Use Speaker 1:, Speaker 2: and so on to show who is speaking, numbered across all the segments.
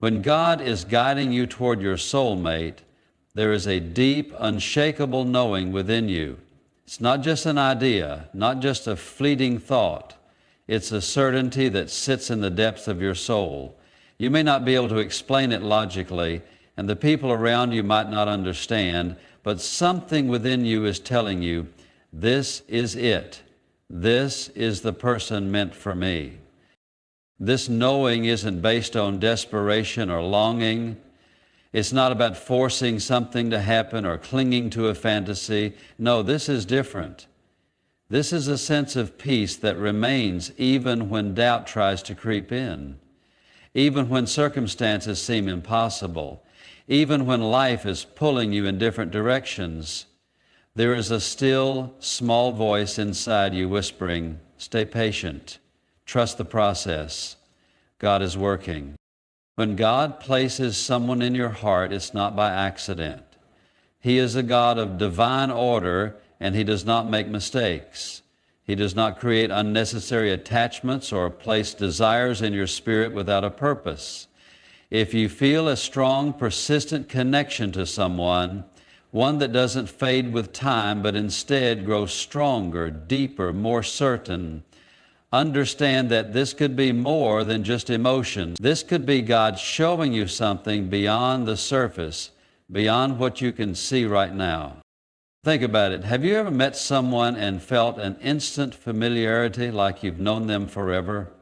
Speaker 1: When God is guiding you toward your soulmate, there is a deep, unshakable knowing within you. It's not just an idea, not just a fleeting thought. It's a certainty that sits in the depths of your soul. You may not be able to explain it logically, and the people around you might not understand, but something within you is telling you, this is it. This is the person meant for me. This knowing isn't based on desperation or longing. It's not about forcing something to happen or clinging to a fantasy. No, this is different. This is a sense of peace that remains even when doubt tries to creep in, even when circumstances seem impossible, even when life is pulling you in different directions. There is a still, small voice inside you whispering, stay patient, trust the process. God is working. When God places someone in your heart, it's not by accident. He is a God of divine order, and He does not make mistakes. He does not create unnecessary attachments or place desires in your spirit without a purpose. If you feel a strong, persistent connection to someone, one that doesn't fade with time, but instead grows stronger, deeper, more certain, understand that this could be more than just emotion. This could be God showing you something beyond the surface, beyond what you can see right now. Think about it. Have you ever met someone and felt an instant familiarity like you've known them forever?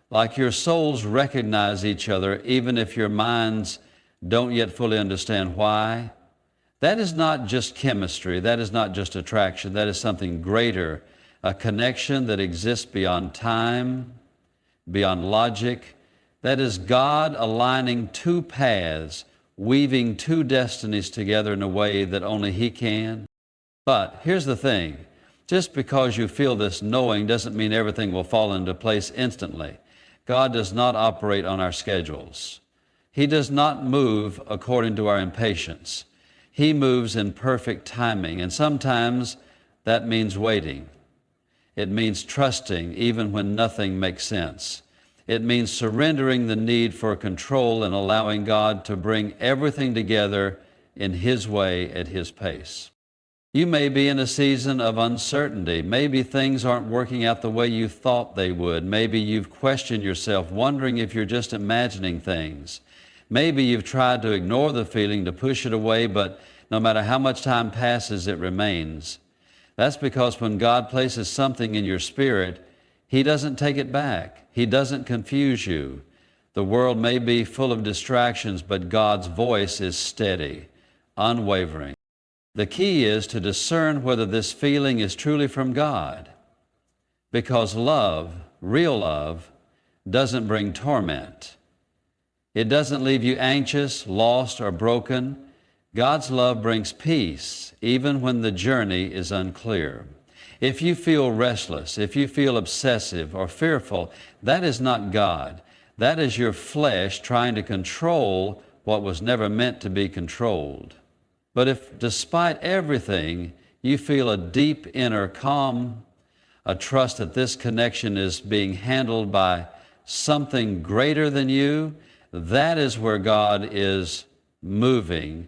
Speaker 1: Like your souls recognize each other even if your minds don't yet fully understand why? That is not just chemistry. That is not just attraction. That is something greater, a connection that exists beyond time, beyond logic. That is God aligning two paths, weaving two destinies together in a way that only He can. But here's the thing. Just because you feel this knowing doesn't mean everything will fall into place instantly. God does not operate on our schedules. He does not move according to our impatience. He moves in perfect timing, and sometimes that means waiting. It means trusting even when nothing makes sense. It means surrendering the need for control and allowing God to bring everything together in His way at His pace. You may be in a season of uncertainty. Maybe things aren't working out the way you thought they would. Maybe you've questioned yourself, wondering if you're just imagining things. Maybe you've tried to ignore the feeling, to push it away, but no matter how much time passes, it remains. That's because when God places something in your spirit, He doesn't take it back. He doesn't confuse you. The world may be full of distractions, but God's voice is steady, unwavering. The key is to discern whether this feeling is truly from God, because love, real love, doesn't bring torment. It doesn't leave you anxious, lost, or broken. God's love brings peace, even when the journey is unclear. If you feel restless, if you feel obsessive or fearful, that is not God. That is your flesh trying to control what was never meant to be controlled. But if, despite everything, you feel a deep inner calm, a trust that this connection is being handled by something greater than you, that is where God is moving.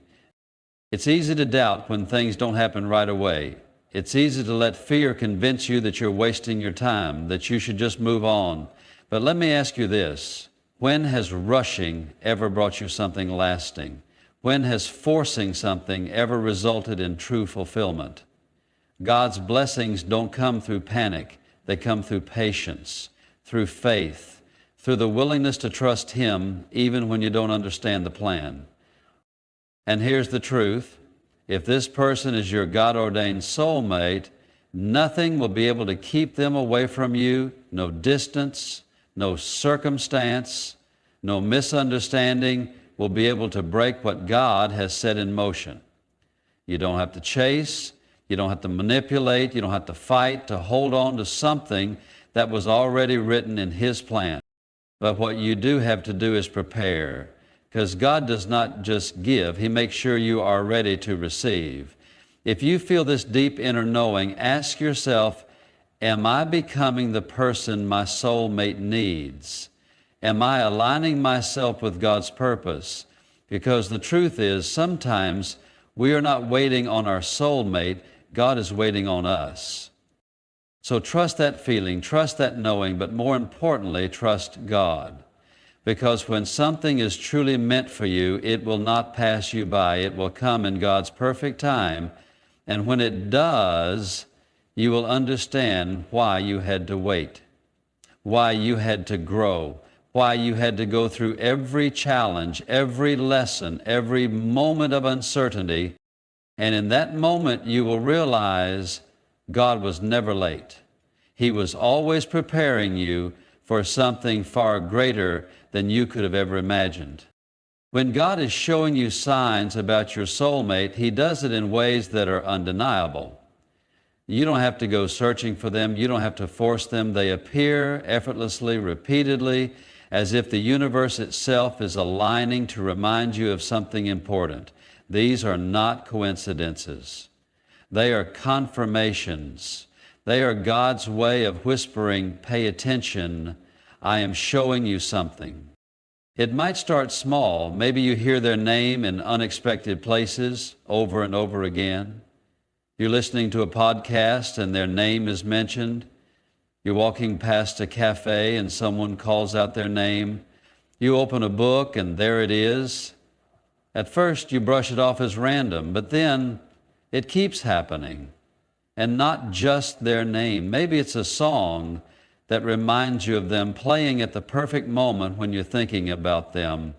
Speaker 1: It's easy to doubt when things don't happen right away. It's easy to let fear convince you that you're wasting your time, that you should just move on. But let me ask you this. When has rushing ever brought you something lasting? When has forcing something ever resulted in true fulfillment? God's blessings don't come through panic. They come through patience, through faith, through the willingness to trust Him even when you don't understand the plan. And here's the truth. If this person is your God-ordained soulmate, nothing will be able to keep them away from you. No distance, no circumstance, no misunderstanding will be able to break what God has set in motion. You don't have to chase, you don't have to manipulate, you don't have to fight to hold on to something that was already written in His plan. But what you do have to do is prepare, because God does not just give, He makes sure you are ready to receive. If you feel this deep inner knowing, ask yourself, am I becoming the person my soulmate needs? Am I aligning myself with God's purpose? Because the truth is, sometimes we are not waiting on our soulmate, God is waiting on us. So trust that feeling, trust that knowing, but more importantly, trust God. Because when something is truly meant for you, it will not pass you by. It will come in God's perfect time. And when it does, you will understand why you had to wait, why you had to grow, why you had to go through every challenge, every lesson, every moment of uncertainty. And in that moment, you will realize God was never late. He was always preparing you for something far greater than you could have ever imagined. When God is showing you signs about your soulmate, He does it in ways that are undeniable. You don't have to go searching for them. You don't have to force them. They appear effortlessly, repeatedly, as if the universe itself is aligning to remind you of something important. These are not coincidences. They are confirmations. They are God's way of whispering, pay attention, I am showing you something. It might start small. Maybe you hear their name in unexpected places over and over again. You're listening to a podcast and their name is mentioned. You're walking past a cafe and someone calls out their name. You open a book and there it is. At first you brush it off as random, but then it keeps happening. And not just their name. Maybe it's a song that reminds you of them playing at the perfect moment when you're thinking about them.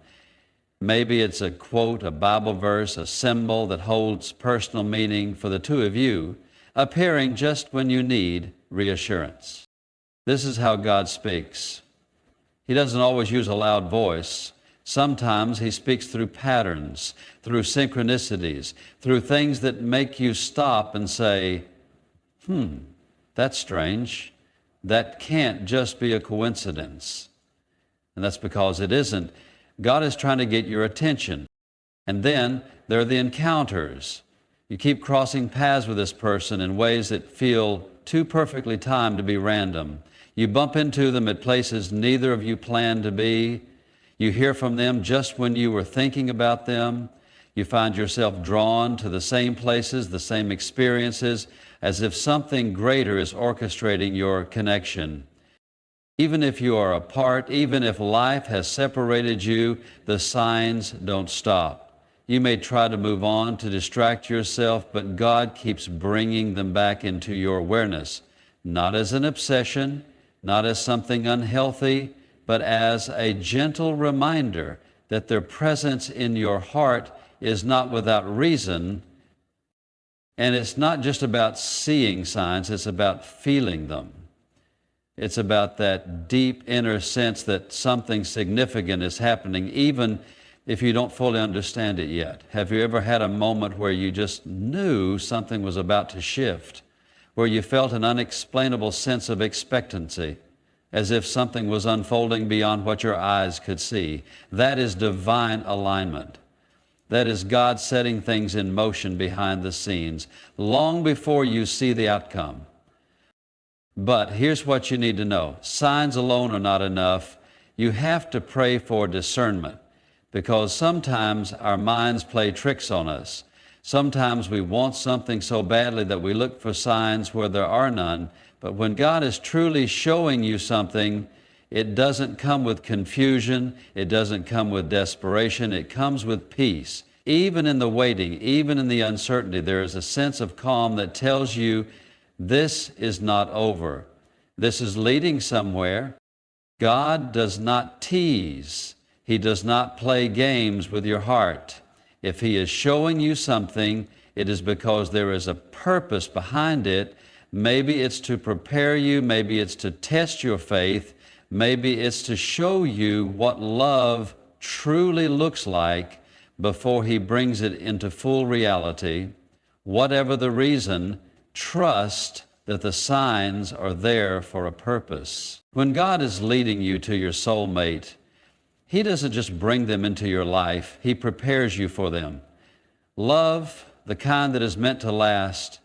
Speaker 1: Maybe it's a quote, a Bible verse, a symbol that holds personal meaning for the two of you, appearing just when you need reassurance. This is how God speaks. He doesn't always use a loud voice. Sometimes He speaks through patterns, through synchronicities, through things that make you stop and say, that's strange. That can't just be a coincidence. And that's because it isn't. God is trying to get your attention. And then there are the encounters. You keep crossing paths with this person in ways that feel too perfectly timed to be random. You bump into them at places neither of you planned to be. You hear from them just when you were thinking about them. You find yourself drawn to the same places, the same experiences, as if something greater is orchestrating your connection. Even if you are apart, even if life has separated you, the signs don't stop. You may try to move on to distract yourself, but God keeps bringing them back into your awareness, not as an obsession, not as something unhealthy, but as a gentle reminder that their presence in your heart is not without reason. And it's not just about seeing signs, it's about feeling them. It's about that deep inner sense that something significant is happening, even if you don't fully understand it yet. Have you ever had a moment where you just knew something was about to shift, where you felt an unexplainable sense of expectancy, as if something was unfolding beyond what your eyes could see? That is divine alignment. That is God setting things in motion behind the scenes, long before you see the outcome. But here's what you need to know. Signs alone are not enough. You have to pray for discernment, because sometimes our minds play tricks on us. Sometimes we want something so badly that we look for signs where there are none. But when God is truly showing you something, it doesn't come with confusion. It doesn't come with desperation. It comes with peace. Even in the waiting, even in the uncertainty, there is a sense of calm that tells you this is not over. This is leading somewhere. God does not tease. He does not play games with your heart. If He is showing you something, it is because there is a purpose behind it. Maybe it's to prepare you. Maybe it's to test your faith. Maybe it's to show you what love truly looks like before He brings it into full reality. Whatever the reason, trust that the signs are there for a purpose. When God is leading you to your soulmate, He doesn't just bring them into your life, He prepares you for them. Love, the kind that is meant to last,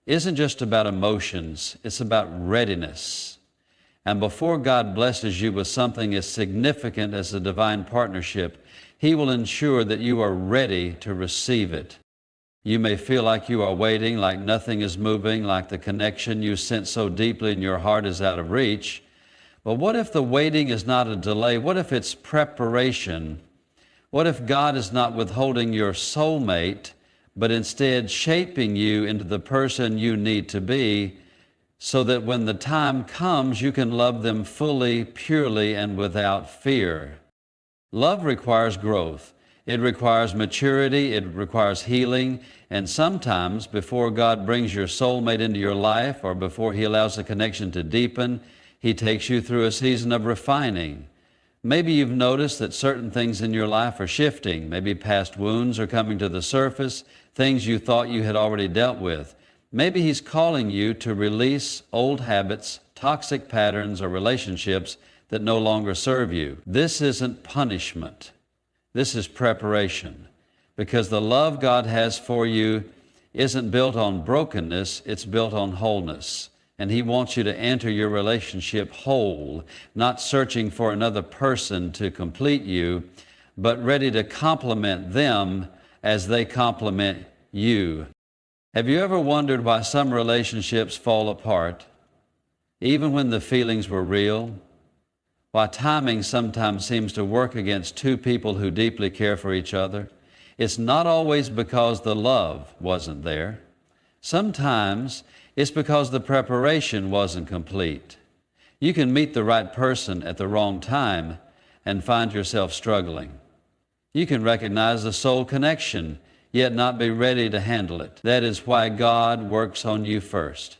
Speaker 1: isn't just about emotions, it's about readiness. And before God blesses you with something as significant as a divine partnership, He will ensure that you are ready to receive it. You may feel like you are waiting, like nothing is moving, like the connection you sense so deeply in your heart is out of reach. But what if the waiting is not a delay? What if it's preparation? What if God is not withholding your soulmate, but instead shaping you into the person you need to be, so that when the time comes, you can love them fully, purely, and without fear? Love requires growth. It requires maturity. It requires healing. And sometimes, before God brings your soulmate into your life, or before He allows the connection to deepen, He takes you through a season of refining. Maybe you've noticed that certain things in your life are shifting. Maybe past wounds are coming to the surface, things you thought you had already dealt with. Maybe He's calling you to release old habits, toxic patterns, or relationships that no longer serve you. This isn't punishment. This is preparation, because the love God has for you isn't built on brokenness, it's built on wholeness. And He wants you to enter your relationship whole, not searching for another person to complete you, but ready to complement them as they complement you. Have you ever wondered why some relationships fall apart, even when the feelings were real? Why timing sometimes seems to work against two people who deeply care for each other? It's not always because the love wasn't there. Sometimes it's because the preparation wasn't complete. You can meet the right person at the wrong time and find yourself struggling. You can recognize the soul connection, yet not be ready to handle it. That is why God works on you first.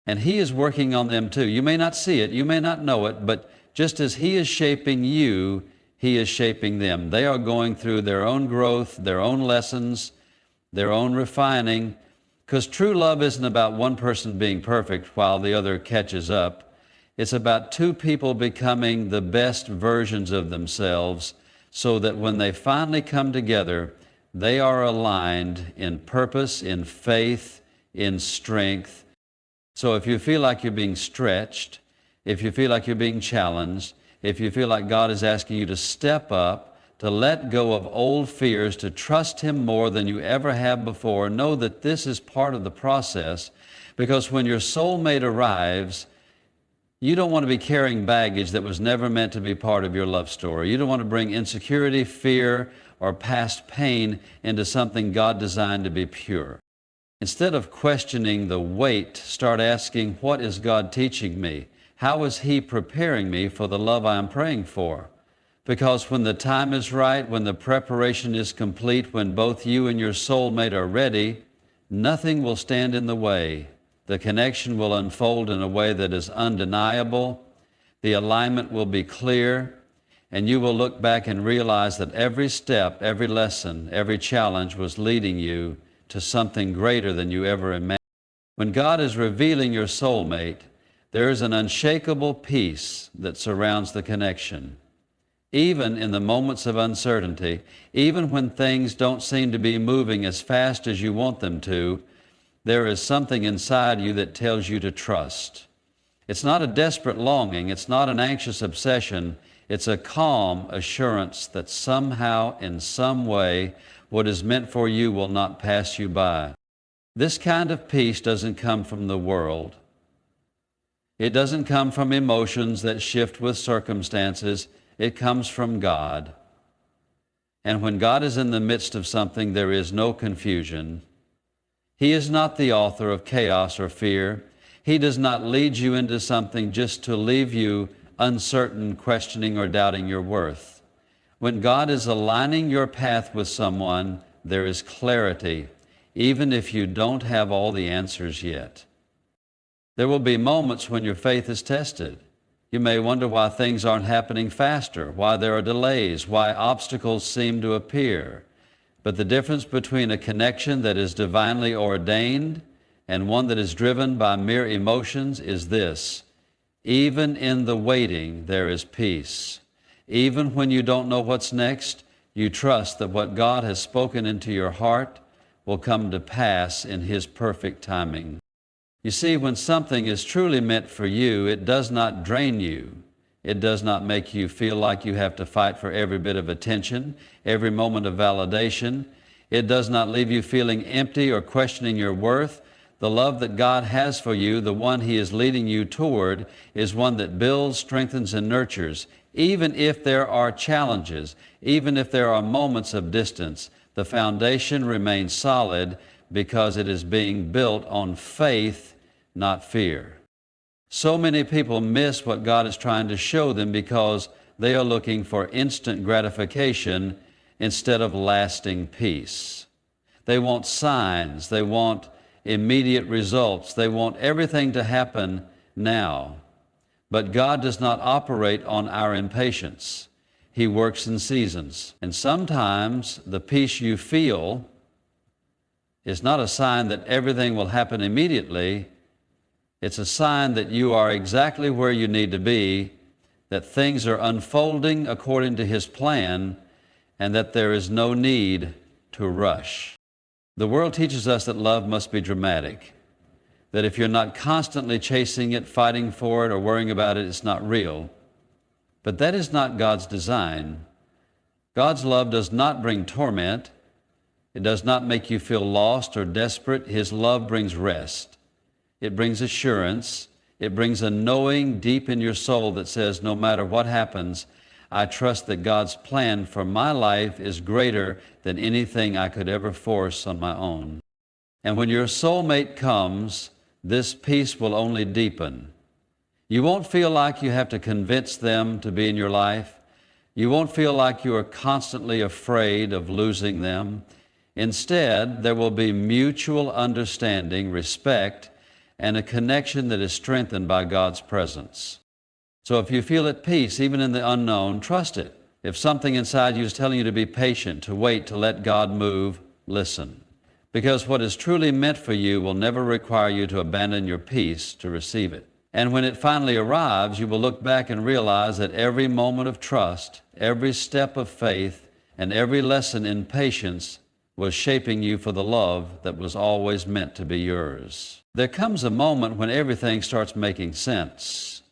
Speaker 1: And He is working on them too. You may not see it, you may not know it, but just as He is shaping you, He is shaping them. They are going through their own growth, their own lessons, their own refining, because true love isn't about one person being perfect while the other catches up. It's about two people becoming the best versions of themselves, so that when they finally come together, they are aligned in purpose, in faith, in strength. So if you feel like you're being stretched, if you feel like you're being challenged, if you feel like God is asking you to step up, to let go of old fears, to trust Him more than you ever have before, know that this is part of the process, because when your soulmate arrives, you don't want to be carrying baggage that was never meant to be part of your love story. You don't want to bring insecurity, fear, or past pain into something God designed to be pure. Instead of questioning the weight, start asking, what is God teaching me? How is He preparing me for the love I am praying for? Because when the time is right, when the preparation is complete, when both you and your soulmate are ready, nothing will stand in the way. The connection will unfold in a way that is undeniable. The alignment will be clear, and you will look back and realize that every step, every lesson, every challenge was leading you to something greater than you ever imagined. When God is revealing your soulmate, there is an unshakable peace that surrounds the connection. Even in the moments of uncertainty, even when things don't seem to be moving as fast as you want them to, there is something inside you that tells you to trust. It's not a desperate longing, it's not an anxious obsession, it's a calm assurance that somehow, in some way, what is meant for you will not pass you by. This kind of peace doesn't come from the world. It doesn't come from emotions that shift with circumstances. It comes from God. And when God is in the midst of something, there is no confusion. He is not the author of chaos or fear. He does not lead you into something just to leave you uncertain, questioning, or doubting your worth. When God is aligning your path with someone, there is clarity, even if you don't have all the answers yet. There will be moments when your faith is tested. You may wonder why things aren't happening faster, why there are delays, why obstacles seem to appear. But the difference between a connection that is divinely ordained and one that is driven by mere emotions is this: even in the waiting, there is peace. Even when you don't know what's next, you trust that what God has spoken into your heart will come to pass in His perfect timing. You see, when something is truly meant for you, it does not drain you. It does not make you feel like you have to fight for every bit of attention, every moment of validation. It does not leave you feeling empty or questioning your worth. The love that God has for you, the one He is leading you toward, is one that builds, strengthens, and nurtures. Even if there are challenges, even if there are moments of distance, the foundation remains solid because it is being built on faith, not fear. So many people miss what God is trying to show them because they are looking for instant gratification instead of lasting peace. They want signs, they want immediate results, they want everything to happen now. But God does not operate on our impatience. He works in seasons. And sometimes the peace you feel is not a sign that everything will happen immediately. It's a sign that you are exactly where you need to be, that things are unfolding according to His plan, and that there is no need to rush. The world teaches us that love must be dramatic, that if you're not constantly chasing it, fighting for it, or worrying about it, it's not real. But that is not God's design. God's love does not bring torment. It does not make you feel lost or desperate. His love brings rest. It brings assurance. It brings a knowing deep in your soul that says, no matter what happens, I trust that God's plan for my life is greater than anything I could ever force on my own. And when your soulmate comes, this peace will only deepen. You won't feel like you have to convince them to be in your life. You won't feel like you are constantly afraid of losing them. Instead, there will be mutual understanding, respect, and a connection that is strengthened by God's presence. So if you feel at peace, even in the unknown, trust it. If something inside you is telling you to be patient, to wait, to let God move, listen. Because what is truly meant for you will never require you to abandon your peace to receive it. And when it finally arrives, you will look back and realize that every moment of trust, every step of faith, and every lesson in patience was shaping you for the love that was always meant to be yours. There comes a moment when everything starts making sense,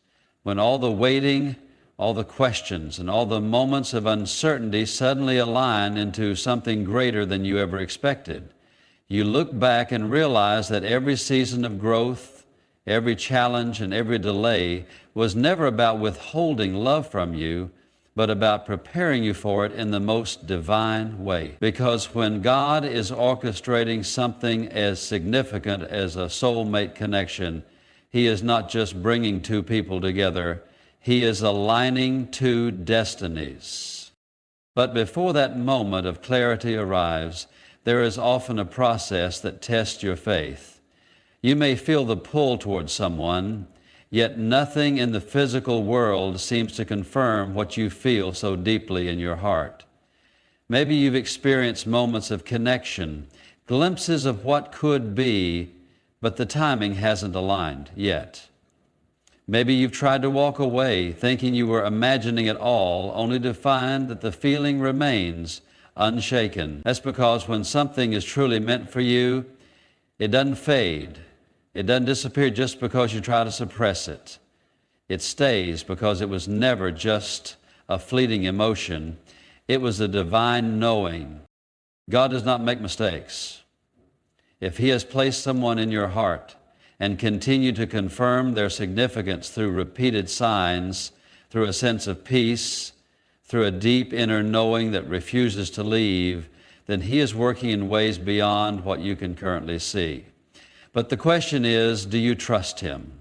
Speaker 1: when all the waiting, all the questions, and all the moments of uncertainty suddenly align into something greater than you ever expected. You look back and realize that every season of growth, every challenge, and every delay was never about withholding love from you, but about preparing you for it in the most divine way. Because when God is orchestrating something as significant as a soulmate connection, He is not just bringing two people together, He is aligning two destinies. But before that moment of clarity arrives, there is often a process that tests your faith. You may feel the pull towards someone, yet nothing in the physical world seems to confirm what you feel so deeply in your heart. Maybe you've experienced moments of connection, glimpses of what could be, but the timing hasn't aligned yet. Maybe you've tried to walk away, thinking you were imagining it all, only to find that the feeling remains unshaken. That's because when something is truly meant for you, it doesn't fade. It doesn't disappear just because you try to suppress it. It stays because it was never just a fleeting emotion. It was a divine knowing. God does not make mistakes. If He has placed someone in your heart and continued to confirm their significance through repeated signs, through a sense of peace, through a deep inner knowing that refuses to leave, then He is working in ways beyond what you can currently see. But the question is, do you trust Him?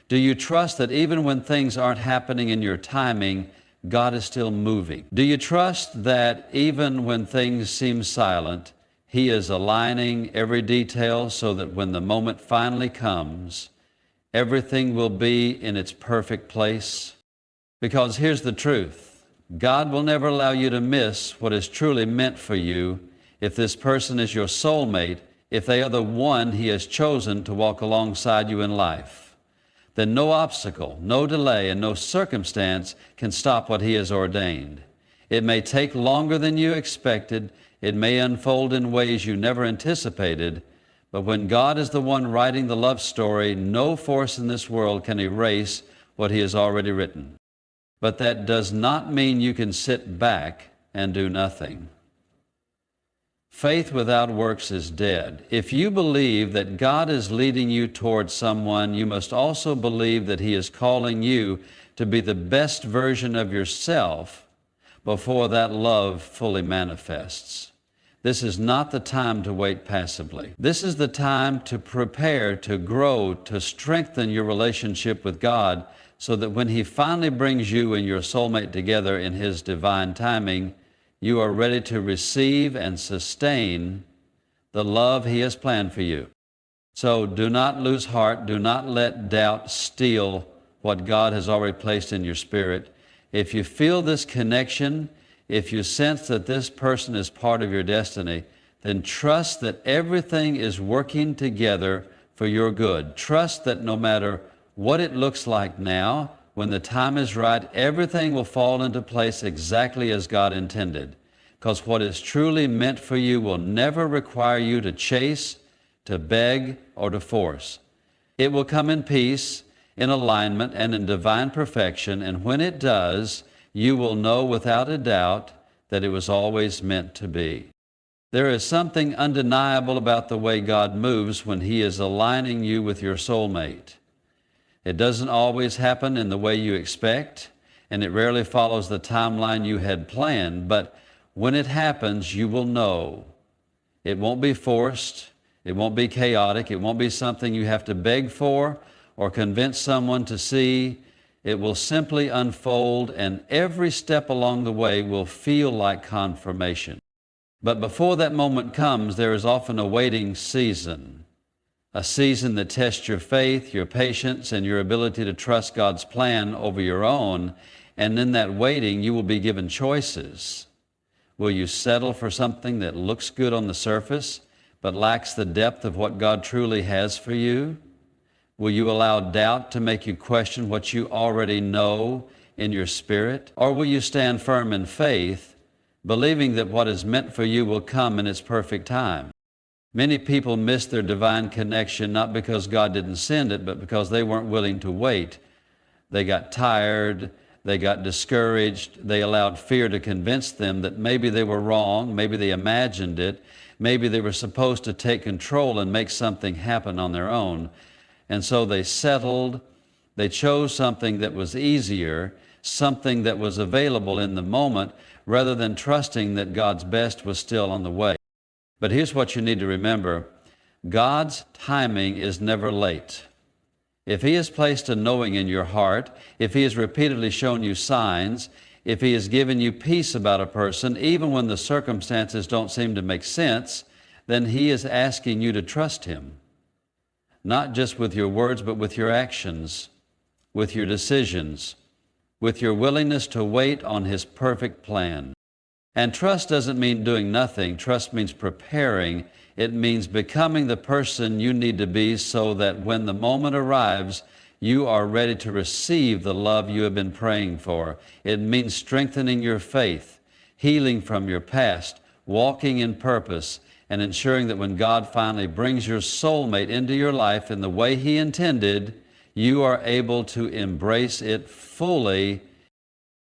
Speaker 1: Do you trust that even when things aren't happening in your timing, God is still moving? Do you trust that even when things seem silent, He is aligning every detail so that when the moment finally comes, everything will be in its perfect place? Because here's the truth. God will never allow you to miss what is truly meant for you if this person is your soulmate, if they are the one He has chosen to walk alongside you in life. Then no obstacle, no delay, and no circumstance can stop what He has ordained. It may take longer than you expected. It may unfold in ways you never anticipated, But when God is the one writing the love story, no force in this world can erase what He has already written. But that does not mean you can sit back and do nothing. Faith without works is dead. If you believe that God is leading you toward someone, you must also believe that He is calling you to be the best version of yourself before that love fully manifests. This is not the time to wait passively. This is the time to prepare, to grow, to strengthen your relationship with God so that when He finally brings you and your soulmate together in His divine timing, you are ready to receive and sustain the love He has planned for you. So do not lose heart. Do not let doubt steal what God has already placed in your spirit. If you feel this connection, if you sense that this person is part of your destiny, then trust that everything is working together for your good. Trust that no matter what it looks like now, when the time is right, everything will fall into place exactly as God intended. Because what is truly meant for you will never require you to chase, to beg, or to force. It will come in peace, in alignment, and in divine perfection, and when it does, you will know without a doubt that it was always meant to be. There is something undeniable about the way God moves when He is aligning you with your soulmate. It doesn't always happen in the way you expect, and it rarely follows the timeline you had planned, but when it happens, you will know. It won't be forced, it won't be chaotic, it won't be something you have to beg for or convince someone to see. It will simply unfold, and every step along the way will feel like confirmation. But before that moment comes, there is often a waiting season. A season that tests your faith, your patience, and your ability to trust God's plan over your own. And in that waiting, you will be given choices. Will you settle for something that looks good on the surface, but lacks the depth of what God truly has for you? Will you allow doubt to make you question what you already know in your spirit? Or will you stand firm in faith, believing that what is meant for you will come in its perfect time? Many people miss their divine connection not because God didn't send it, but because they weren't willing to wait. They got tired, they got discouraged, they allowed fear to convince them that maybe they were wrong, maybe they imagined it, maybe they were supposed to take control and make something happen on their own. And so they settled, they chose something that was easier, something that was available in the moment, rather than trusting that God's best was still on the way. But here's what you need to remember. God's timing is never late. If He has placed a knowing in your heart, if He has repeatedly shown you signs, if He has given you peace about a person, even when the circumstances don't seem to make sense, then He is asking you to trust Him. Not just with your words, but with your actions, with your decisions, with your willingness to wait on His perfect plan. And trust doesn't mean doing nothing. Trust means preparing. It means becoming the person you need to be so that when the moment arrives, you are ready to receive the love you have been praying for. It means strengthening your faith, healing from your past, walking in purpose, and ensuring that when God finally brings your soulmate into your life in the way He intended, you are able to embrace it fully.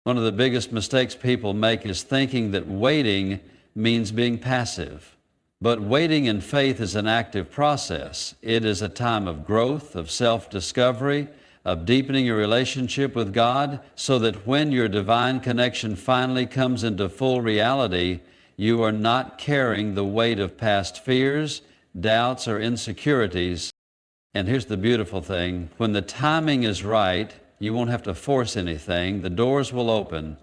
Speaker 1: One of the biggest mistakes people make is thinking that waiting means being passive. But waiting in faith is an active process. It is a time of growth, of self-discovery, of deepening your relationship with God, so that when your divine connection finally comes into full reality, you are not carrying the weight of past fears, doubts, or insecurities. And here's the beautiful thing. When the timing is right, you won't have to force anything. The doors will open.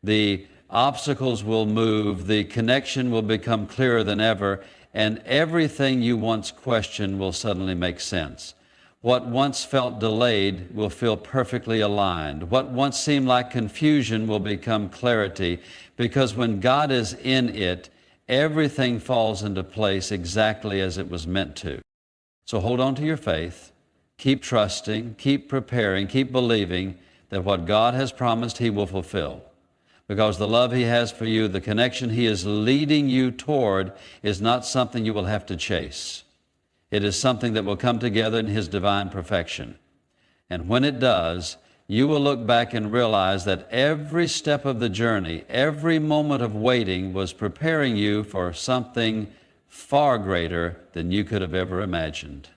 Speaker 1: The obstacles will move. The connection will become clearer than ever. And everything you once questioned will suddenly make sense. What once felt delayed will feel perfectly aligned. What once seemed like confusion will become clarity. Because when God is in it, everything falls into place exactly as it was meant to. So hold on to your faith. Keep trusting, keep preparing, keep believing that what God has promised He will fulfill. Because the love He has for you, the connection He is leading you toward, is not something you will have to chase. It is something that will come together in His divine perfection. And when it does, you will look back and realize that every step of the journey, every moment of waiting was preparing you for something far greater than you could have ever imagined.